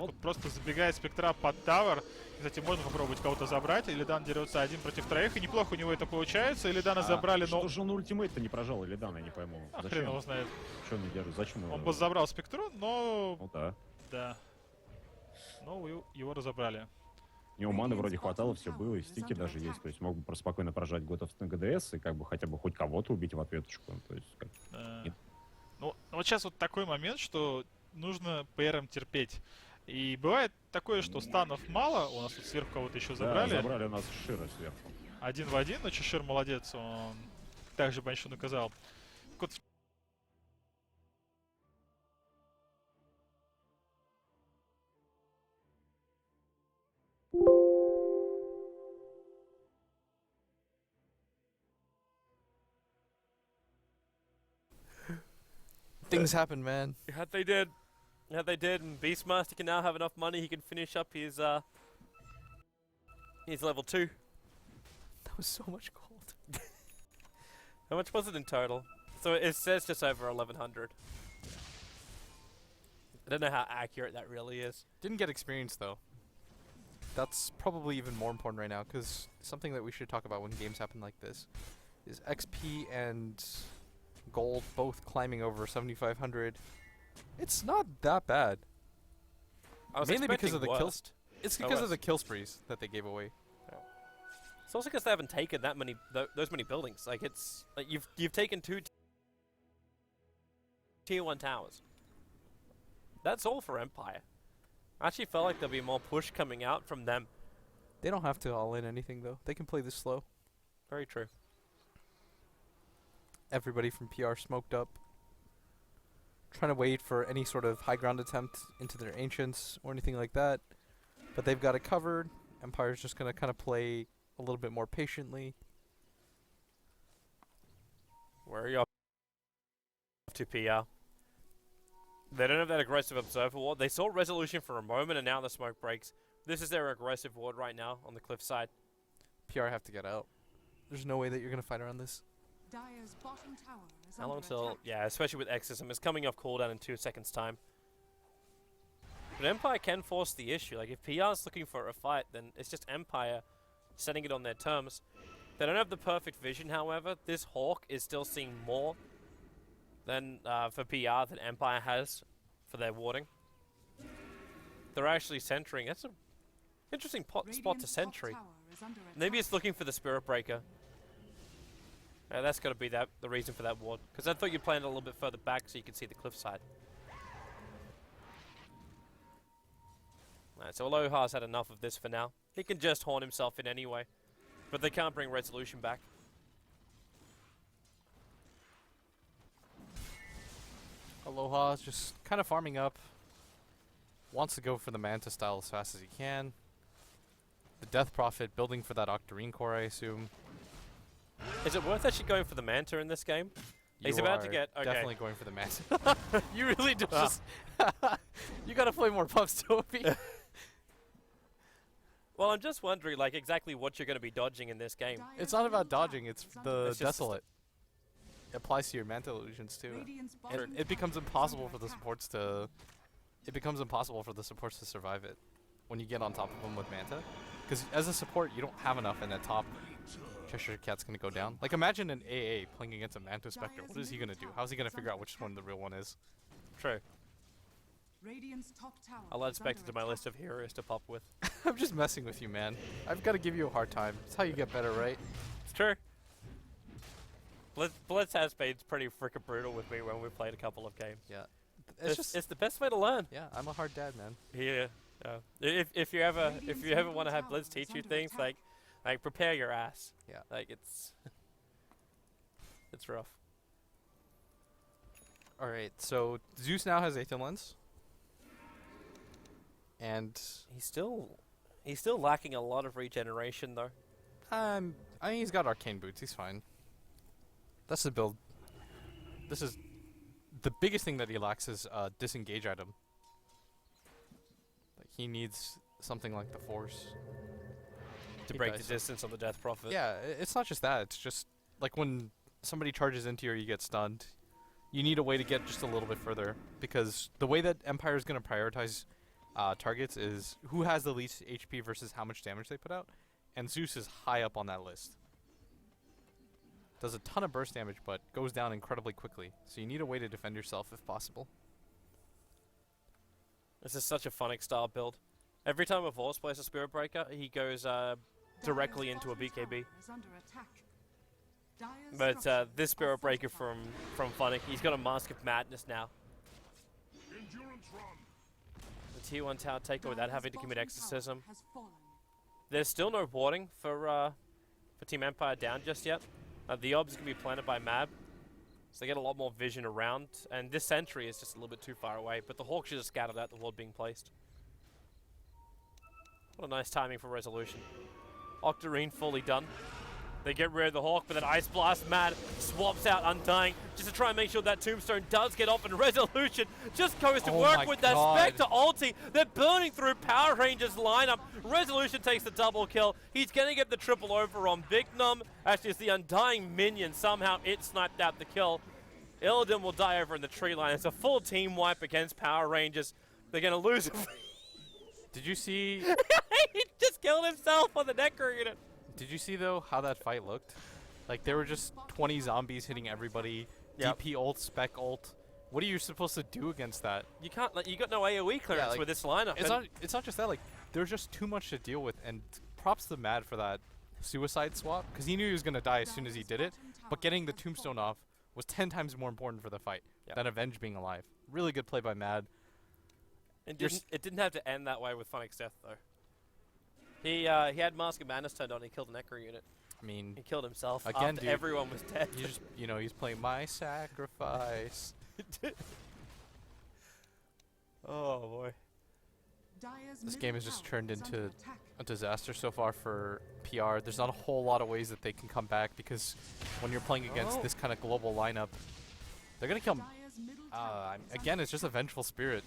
так вот просто забегает спектра под тавер. Кстати, можно попробовать кого-то забрать. Илидан дерется один против троих, и неплохо у него это получается. Илидана забрали, но... Что же он ультимейт-то не прожал, Илидан, я не пойму. А Зачем? хрен его знает. Что он не держит? Зачем его? Он бы забрал спектру, но... Ну да. Да. Но его разобрали. У него маны вроде хватало, все было, и стики даже есть. То есть мог бы просто спокойно прожать готов на ГДС и как бы хотя бы хоть кого-то убить в ответочку. То есть, как... Ну, вот сейчас вот такой момент, что нужно ПРом терпеть. И бывает такое, что станов мало. У нас тут сверху кого-то еще забрали. Да, забрали у нас Шира сверху. 1 в 1, но Чешир молодец. Он также Баншу наказал. Так вот, Things happen, man. Yeah, they did. Yeah, they did. And Beastmaster can now have enough money. He can finish up his level 2. That was so much gold. How much was it in total? So it says just over 1100. I don't know how accurate that really is. Didn't get experience though. That's probably even more important right now, because something that we should talk about when games happen like this is XP and gold both climbing over 7,500. It's not that bad. I was Mainly because of the worst. It's because of the kill sprees that they gave away. It's also because they haven't taken that many those many buildings. Like it's like you've taken 2 tier 1 towers. That's all for Empire. I actually felt like there'll be more push coming out from them. They don't have to all in anything though. They can play this slow. Very true. Everybody from PR smoked up, trying to wait for any sort of high ground attempt into their ancients or anything like that. But they've got it covered. Empire's just going to kind of play a little bit more patiently. Where are you off to, PR? They don't have that aggressive observer ward. They saw resolution for a moment and now the smoke breaks. This is their aggressive ward right now on the cliff side. PR have to get out. There's no way that you're going to fight around this. Dire's bottom tower is How long under till... attack. Yeah, especially with Exorcism. It's coming off cooldown in 2 seconds time. But Empire can force the issue. Like, if PR's looking for a fight, then it's just Empire setting it on their terms. They don't have the perfect vision, however. This Hawk is still seeing more than for PR than Empire has for their warding. They're actually centering. That's an interesting spot to Radiant's top sentry. tower is under Maybe it's attack. looking for the Spirit Breaker. That's got to be the reason for that ward. Because I thought you'd plan it a little bit further back so you could see the cliffside. Alright, so Aloha's had enough of this for now. He can just horn himself in anyway. But they can't bring resolution back. Aloha's just kind of farming up. Wants to go for the Manta style as fast as he can. The Death Prophet building for that Octarine core, I assume. Is it worth actually going for the Manta in this game? He's You about to are get... Okay. definitely going for the Manta. You really do just... You gotta play more puffs, Toby. Well, I'm just wondering, like, exactly what you're going to be dodging in this game. Dire's It's not about middle tower dodging, it's is under the It's just- Desolate. It applies to your Manta illusions too. Radiant's And bottom it becomes tower is impossible under for the attack. supports to... It becomes impossible for the supports to survive it when you get on top of them with Manta. Because as a support, you don't have enough, and that top Cheshire Cat's gonna go down. Like, imagine an AA playing against a Manta Spectre. What is he gonna do? How's he gonna figure out which one the real one is? True. Radiant's top tower I'll add is Spectre under to my attack. list of heroes to pop with. I'm just messing with you, man. I've got to give you a hard time. It's how you get better, right? It's true. Blitz has been pretty freaking brutal with me when we played a couple of games. Yeah. It's the best way to learn. Yeah, I'm a hard dad, man. Yeah. If you ever want to have Blitz teach you things, like prepare your ass. Yeah. Like it's it's rough. Alright, so Zeus now has Aether Lens. And He's still lacking a lot of regeneration though. I mean, he's got Arcane Boots. He's fine. That's the build. This is the biggest thing that he lacks is a disengage item. Like, he needs something like the Force To Hey break guys. the distance on the Death Prophet. Yeah, it's not just that. It's just like when somebody charges into you or you get stunned, you need a way to get just a little bit further, because the way that Empire is going to prioritize targets is who has the least HP versus how much damage they put out, and Zeus is high up on that list. Does a ton of burst damage, but goes down incredibly quickly. So you need a way to defend yourself if possible. This is such a Phonic style build. Every time a Force plays a Spirit Breaker, he goes directly into a BKB. Is under attack. Dire's But structures this are Spirit Breaker fortified. from Phonic, he's got a Mask of Madness now. The tier 1 tower takeover without Dire's having to commit bottom tower Exorcism. has fallen. There's still no warding for Team Empire down just yet. The obs can be planted by Mab, so they get a lot more vision around. And this sentry is just a little bit too far away, but the Hawk should have scattered out the ward being placed. What a nice timing for resolution. Octarine fully done. They get rid of the Hawk, but then Ice Blast Mad swaps out Undying just to try and make sure that Tombstone does get off, and Resolution just goes to Oh work my with that God. Spectre ulti. They're burning through Power Rangers lineup. Resolution takes the double kill. He's going to get the triple over on Big Num. Actually, it's the Undying minion. Somehow it sniped out the kill. Illidan will die over in the tree line. It's a full team wipe against Power Rangers. They're going to lose. Did you see? He just killed himself on the Necro unit. Did you see though how that fight looked? Like there were just 20 zombies hitting everybody. Yep. DP ult, spec ult. What are you supposed to do against that? You can't. Like, you got no AOE clearance like, with this lineup. It's not. It's not just that. Like there's just too much to deal with. And props to Mad for that suicide swap because he knew he was gonna die as soon as he did it. But getting the tombstone off was 10 times more important for the fight Yep. than Avenge being alive. Really good play by Mad. It didn't have to end that way with Phonic's death though. He had Mask of Madness turned on. He killed the Necro unit. I mean, He killed himself Again, after dude, everyone was dead. he just he's playing my sacrifice. Oh boy. Dire's This middle game has just tower turned is under into attack. a disaster so far for PR. There's not a whole lot of ways that they can come back because when you're playing against Oh. this kind of global lineup, they're gonna come. Dire's middle tower is Again, under it's just a vengeful spirit,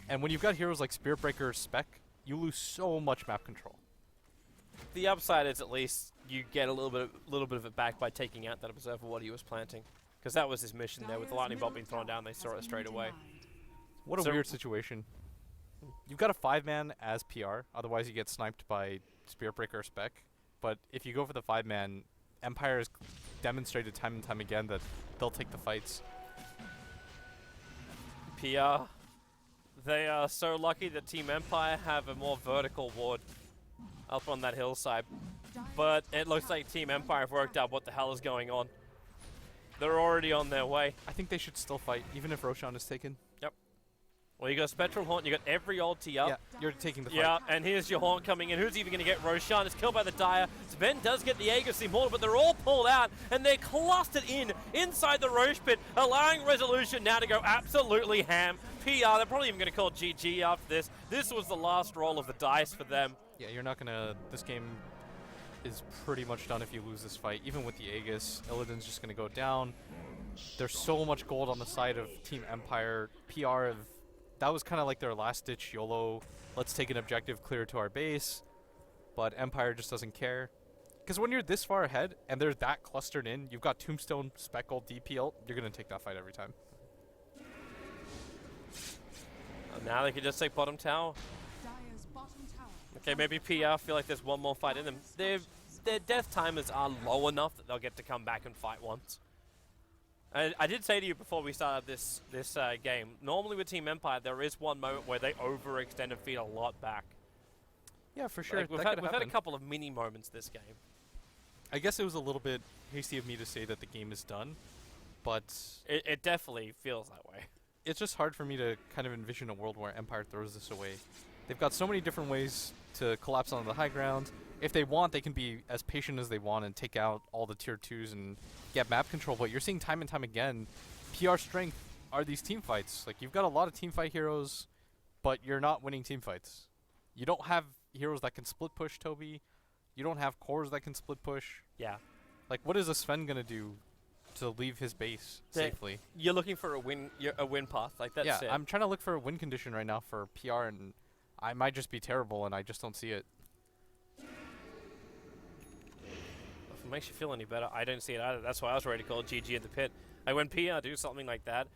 and when you've got heroes like Spirit Breaker or Spec, you lose so much map control. The upside is at least you get a little bit of it back by taking out that observer what he was planting, because that was his mission there. With the Dire's lightning bolt middle being thrown tower down, they has saw it been straight away. denied. What a So- weird situation. You've got a 5-man as PR, otherwise you get sniped by Spirit Breaker or Spec. But if you go for the 5-man, Empire has demonstrated time and time again that they'll take the fights. PR. They are so lucky that Team Empire have a more vertical ward up on that hillside. Dire's But top it looks tower like Team is under Empire have worked attack. out what the hell is going on. They're already on their way. I think they should still fight, even if Roshan is taken. Well, you got Spectral Haunt, you got every ulti up. Yeah, you're taking the fight. Yeah, and here's your Haunt coming in. Who's even going to get Roshan? It's killed by the Dire. Sven does get the Aegis Immortal, but they're all pulled out, and they're clustered inside the Roche pit, allowing Resolution now to go absolutely ham. PR, they're probably even going to call GG after this. This was the last roll of the dice for them. Yeah, you're not gonna. This game is pretty much done if you lose this fight. Even with the Aegis, Illidan's just gonna go down. There's so much gold on the side of Team Empire. PR have. That was kind of like their last-ditch YOLO. Let's take an objective clear to our base, but Empire just doesn't care. Because when you're this far ahead and they're that clustered in, you've got Tombstone, Speckle, DPL. You're gonna take that fight every time. And now they can just take bottom tower. Dire's bottom tower is Okay, under maybe attack. PR feel like there's one more fight in them. Their death timers are low enough that they'll get to come back and fight once. I did say to you before we started this game, normally with Team Empire, there is one moment where they overextend and feed a lot back. Yeah, for sure. Like, we've had a couple of mini moments this game. I guess it was a little bit hasty of me to say that the game is done, but It definitely feels that way. it's just hard for me to kind of envision a world where Empire throws this away. They've got so many different ways to collapse onto the high ground. If they want, they can be as patient as they want and take out all the tier 2s and get map control. But you're seeing time and time again, PR strength are these team fights. Like, you've got a lot of team fight heroes, but you're not winning team fights. You don't have heroes that can split push, Toby. You don't have cores that can split push. Yeah. Like, what is a Sven going to do to leave his base They- safely? You're looking for a win path. Like, that's Yeah, it. I'm trying to look for a win condition right now for PR, and I might just be terrible, and I just don't see it. If it makes you feel any better, I don't see it either. That's why I was ready to call GG in the pit. Like, when PR do something like that,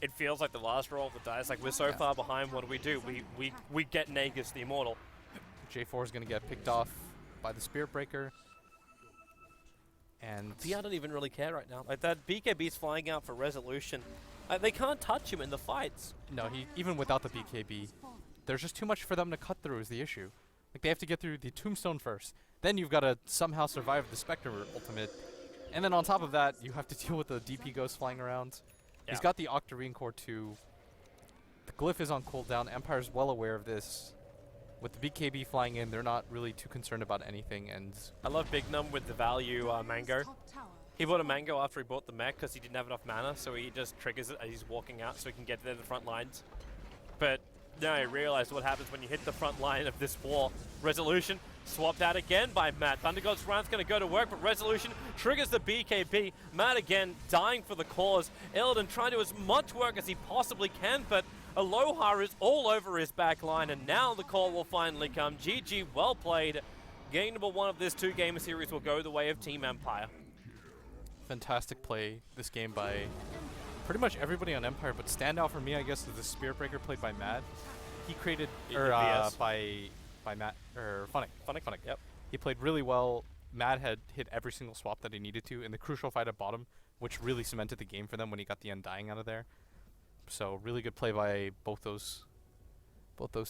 it feels like the last roll of the dice. Like, we're so far behind, what do? We get Nagus the Immortal. J4 is going to get picked off by the Spirit Breaker. And VR don't even really care right now. Like, that BKB's flying out for resolution. They can't touch him in the fights. no, even without the BKB, there's just too much for them to cut through is the issue. Like, they have to get through the Tombstone first. Then you've got to somehow survive the Spectre ultimate. And then on top of that, you have to deal with the DP Ghost flying around. Yeah. He's got the Octarine Core too. The Glyph is on cooldown. Empire's well aware of this. With the BKB flying in, they're not really too concerned about anything. And I love Big Num with the value Mango. He bought a Mango after he bought the mech because he didn't have enough mana, so he just triggers it as he's walking out so he can get to the front lines. But now I realized what happens when you hit the front line of this war. Resolution swapped out again by Matt. Thunder God's Wrath's going to go to work, but Resolution triggers the BKB. Matt again dying for the cause. Illidan trying to do as much work as he possibly can, but Aloha is all over his back line, and now the call will finally come. GG, well played. Game number 1 of this 2-game series will go the way of Team Empire. fantastic play this game by pretty much everybody on Empire, but standout for me, I guess, is the Spirit Breaker played by Mad. He created, VS. by Matt, Funnick. Funnick, yep. He played really well. Mad had hit every single swap that he needed to in the crucial fight at bottom, which really cemented the game for them when he got the Undying out of there. So really good play by both those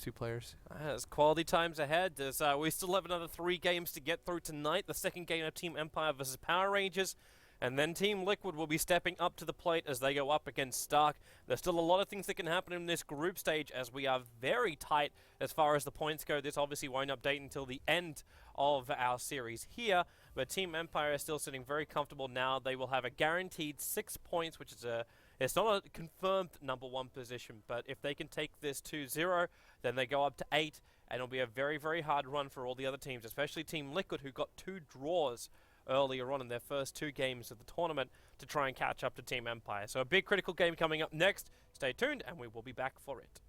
two players. There's quality times ahead. We still have another 3 games to get through tonight. The second game of Team Empire versus Power Rangers. And then Team Liquid will be stepping up to the plate as they go up against Stark. There's still a lot of things that can happen in this group stage as we are very tight as far as the points go. This obviously won't update until the end of our series here. But Team Empire is still sitting very comfortable now. They will have a guaranteed 6 points, which is it's not a confirmed number 1 position. But if they can take this 2-0, then they go up to 8. And it'll be a very, very hard run for all the other teams, especially Team Liquid, who got 2 draws earlier on in their first 2 games of the tournament to try and catch up to Team Empire. So a big critical game coming up next. Stay tuned and we will be back for it.